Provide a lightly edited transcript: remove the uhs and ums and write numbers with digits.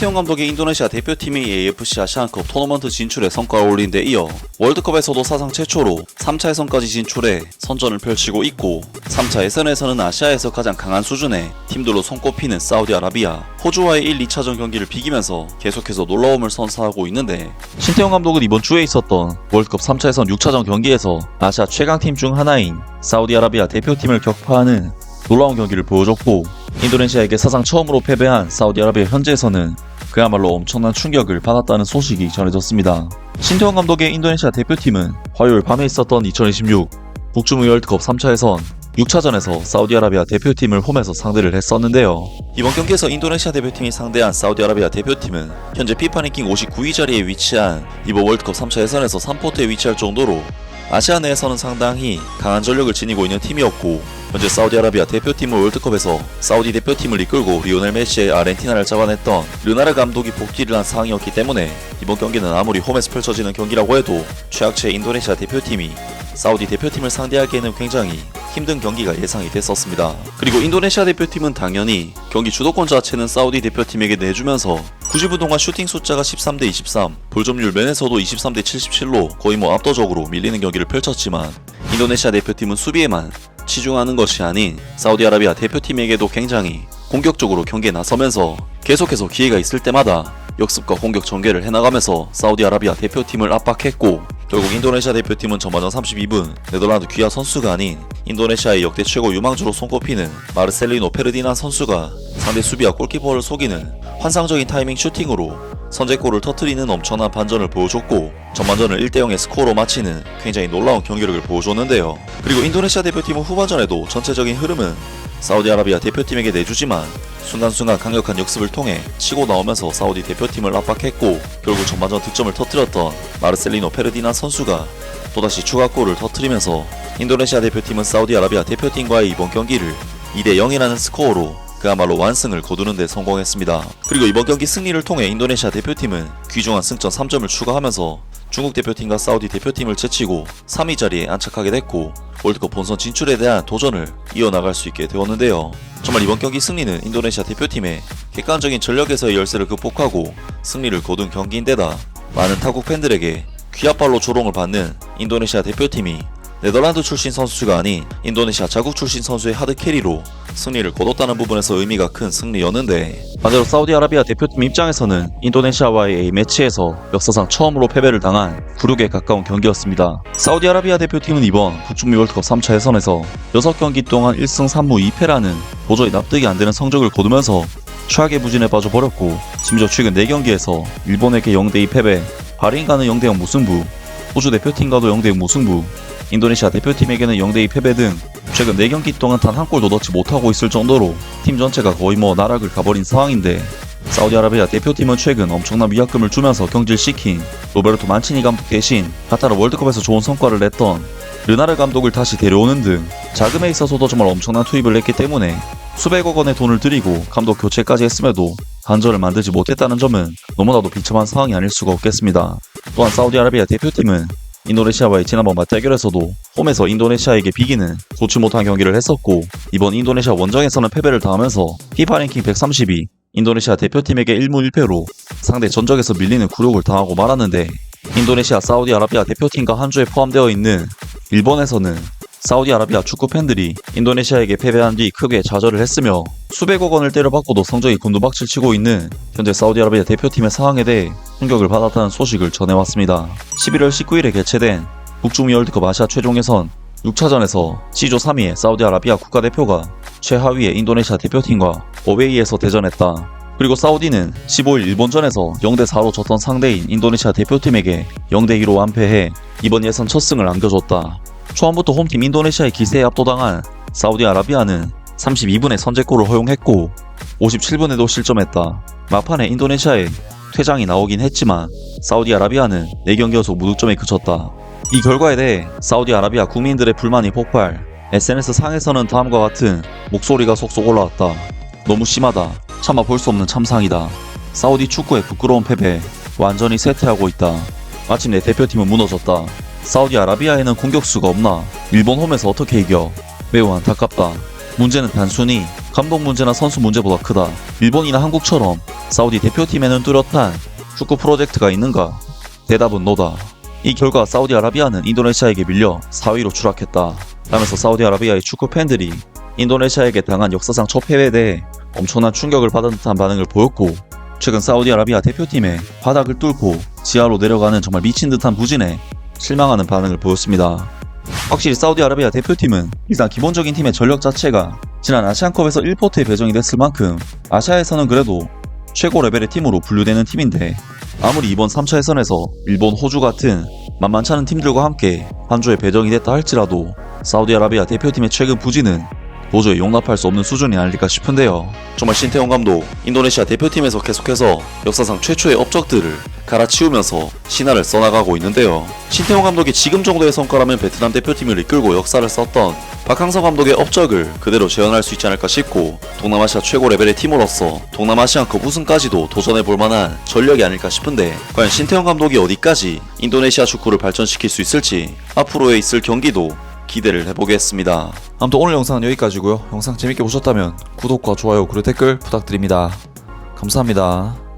신태용 감독의 인도네시아 대표팀이 AFC 아시안컵 토너먼트 진출에 성과를 올린 데 이어 월드컵에서도 사상 최초로 3차 예선까지 진출해 선전을 펼치고 있고, 3차 예선에서는 아시아에서 가장 강한 수준의 팀들로 손꼽히는 사우디아라비아, 호주와의 1, 2차전 경기를 비기면서 계속해서 놀라움을 선사하고 있는데, 신태용 감독은 이번 주에 있었던 월드컵 3차 예선 6차전 경기에서 아시아 최강팀 중 하나인 사우디아라비아 대표팀을 격파하는 놀라운 경기를 보여줬고, 인도네시아에게 사상 처음으로 패배한 사우디아라비아 현지에서는 그야말로 엄청난 충격을 받았다는 소식이 전해졌습니다. 신태용 감독의 인도네시아 대표팀은 화요일 밤에 있었던 2026 북중미 월드컵 3차 예선 6차전에서 사우디아라비아 대표팀을 홈에서 상대를 했었는데요. 이번 경기에서 인도네시아 대표팀이 상대한 사우디아라비아 대표팀은 현재 피파 랭킹 59위 자리에 위치한 이번 월드컵 3차 예선에서 3포트에 위치할 정도로 아시아 내에서는 상당히 강한 전력을 지니고 있는 팀이었고, 현재 사우디아라비아 대표팀은 월드컵에서 사우디 대표팀을 이끌고 리오넬 메시의 아르헨티나를 잡아냈던 르나르 감독이 복귀를 한 상황이었기 때문에 이번 경기는 아무리 홈에서 펼쳐지는 경기라고 해도 최악체의 인도네시아 대표팀이 사우디 대표팀을 상대하기에는 굉장히 힘든 경기가 예상이 됐었습니다. 그리고 인도네시아 대표팀은 당연히 경기 주도권 자체는 사우디 대표팀에게 내주면서 90분 동안 슈팅 숫자가 13대 23, 볼점률 면에서도 23대 77로 거의 압도적으로 밀리는 경기를 펼쳤지만, 인도네시아 대표팀은 수비에만 치중하는 것이 아닌 사우디아라비아 대표팀에게도 굉장히 공격적으로 경기에 나서면서 계속해서 기회가 있을 때마다 역습과 공격 전개를 해나가면서 사우디아라비아 대표팀을 압박했고, 결국 인도네시아 대표팀은 전반전 32분 네덜란드 귀화 선수가 아닌 인도네시아의 역대 최고 유망주로 손꼽히는 마르셀리노 페르디난 선수가 상대 수비와 골키퍼를 속이는 환상적인 타이밍 슈팅으로 선제골을 터뜨리는 엄청난 반전을 보여줬고, 전반전을 1대0의 스코어로 마치는 굉장히 놀라운 경기력을 보여줬는데요. 그리고 인도네시아 대표팀은 후반전에도 전체적인 흐름은 사우디아라비아 대표팀에게 내주지만 순간순간 강력한 역습을 통해 치고 나오면서 사우디 대표팀을 압박했고, 결국 전반전 득점을 터뜨렸던 마르셀리노 페르디난 선수가 또다시 추가골을 터뜨리면서 인도네시아 대표팀은 사우디아라비아 대표팀과의 이번 경기를 2대0이라는 스코어로 그야말로 완승을 거두는 데 성공했습니다. 그리고 이번 경기 승리를 통해 인도네시아 대표팀은 귀중한 승점 3점을 추가하면서 중국 대표팀과 사우디 대표팀을 제치고 3위 자리에 안착하게 됐고, 월드컵 본선 진출에 대한 도전을 이어나갈 수 있게 되었는데요. 정말 이번 경기 승리는 인도네시아 대표팀의 객관적인 전력에서의 열세를 극복하고 승리를 거둔 경기인데다, 많은 타국 팬들에게 귀합발로 조롱을 받는 인도네시아 대표팀이 네덜란드 출신 선수가 아닌 인도네시아 자국 출신 선수의 하드캐리로 승리를 거뒀다는 부분에서 의미가 큰 승리였는데, 반대로 사우디아라비아 대표팀 입장에서는 인도네시아와의 A매치에서 역사상 처음으로 패배를 당한 굴욕에 가까운 경기였습니다. 사우디아라비아 대표팀은 이번 북중미 월드컵 3차 예선에서 6경기 동안 1승 3무 2패라는 도저히 납득이 안 되는 성적을 거두면서 최악의 부진에 빠져버렸고, 심지어 최근 4경기에서 일본에게 0대2 패배, 바레인과는 0대0 무승부, 호주 대표팀과도 0대0 무승부, 인도네시아 대표팀에게는 0대2 패배 등 최근 4경기 동안 단 한 골도 넣지 못하고 있을 정도로 팀 전체가 거의 나락을 가버린 상황인데, 사우디아라비아 대표팀은 최근 엄청난 위약금을 주면서 경질시킨 로베르토 만치니 감독 대신 카타르 월드컵에서 좋은 성과를 냈던 르나르 감독을 다시 데려오는 등 자금에 있어서도 정말 엄청난 투입을 했기 때문에 수백억 원의 돈을 들이고 감독 교체까지 했음에도 반전을 만들지 못했다는 점은 너무나도 비참한 상황이 아닐 수가 없겠습니다. 또한 사우디아라비아 대표팀은 인도네시아와의 지난번 맞대결에서도 홈에서 인도네시아에게 비기는 좋지 못한 경기를 했었고, 이번 인도네시아 원정에서는 패배를 당하면서 피파 랭킹 130위 인도네시아 대표팀에게 1무 1패로 상대 전적에서 밀리는 굴욕을 당하고 말았는데, 인도네시아 사우디아라비아 대표팀과 한 주에 포함되어 있는 일본에서는 사우디아라비아 축구 팬들이 인도네시아에게 패배한 뒤 크게 좌절을 했으며 수백억 원을 때려받고도 성적이 곤두박질 치고 있는 현재 사우디아라비아 대표팀의 상황에 대해 충격을 받았다는 소식을 전해왔습니다. 11월 19일에 개최된 북중미 월드컵 아시아 최종 예선 6차전에서 C조 3위의 사우디아라비아 국가대표가 최하위의 인도네시아 대표팀과 어웨이에서 대전했다. 그리고 사우디는 15일 일본전에서 0대4로 졌던 상대인 인도네시아 대표팀에게 0대2로 완패해 이번 예선 첫 승을 안겨줬다. 초반부터 홈팀 인도네시아의 기세에 압도당한 사우디아라비아는 32분에 선제골을 허용했고 57분에도 실점했다. 막판에 인도네시아의 퇴장이 나오긴 했지만 사우디아라비아는 4경기 연속 무득점에 그쳤다. 이 결과에 대해 사우디아라비아 국민들의 불만이 폭발, SNS 상에서는 다음과 같은 목소리가 속속 올라왔다. 너무 심하다. 차마 볼 수 없는 참상이다. 사우디 축구의 부끄러운 패배, 완전히 쇠퇴하고 있다. 마침내 대표팀은 무너졌다. 사우디아라비아에는 공격수가 없나? 일본 홈에서 어떻게 이겨? 매우 안타깝다. 문제는 단순히 감독 문제나 선수 문제보다 크다. 일본이나 한국처럼 사우디 대표팀에는 뚜렷한 축구 프로젝트가 있는가? 대답은 노다. 이 결과 사우디아라비아는 인도네시아에게 밀려 4위로 추락했다. 라면서 사우디아라비아의 축구 팬들이 인도네시아에게 당한 역사상 첫 패배에 대해 엄청난 충격을 받은 듯한 반응을 보였고, 최근 사우디아라비아 대표팀의 바닥을 뚫고 지하로 내려가는 정말 미친 듯한 부진에 실망하는 반응을 보였습니다. 확실히 사우디아라비아 대표팀은 일단 기본적인 팀의 전력 자체가 지난 아시안컵에서 1포트에 배정이 됐을 만큼 아시아에서는 그래도 최고 레벨의 팀으로 분류되는 팀인데, 아무리 이번 3차 예선에서 일본, 호주 같은 만만치 않은 팀들과 함께 한 조에 배정이 됐다 할지라도 사우디아라비아 대표팀의 최근 부진은 도저히 용납할 수 없는 수준이 아닐까 싶은데요. 정말 신태용 감독, 인도네시아 대표팀에서 계속해서 역사상 최초의 업적들을 갈아치우면서 신화를 써나가고 있는데요. 신태용 감독이 지금 정도의 성과라면 베트남 대표팀을 이끌고 역사를 썼던 박항서 감독의 업적을 그대로 재현할 수 있지 않을까 싶고, 동남아시아 최고 레벨의 팀으로서 동남아시안컵 우승까지도 도전해볼 만한 전력이 아닐까 싶은데, 과연 신태용 감독이 어디까지 인도네시아 축구를 발전시킬 수 있을지 앞으로에 있을 경기도 기대를 해보겠습니다. 아무튼 오늘 영상은 여기까지고요. 영상 재밌게 보셨다면 구독과 좋아요 그리고 댓글 부탁드립니다. 감사합니다.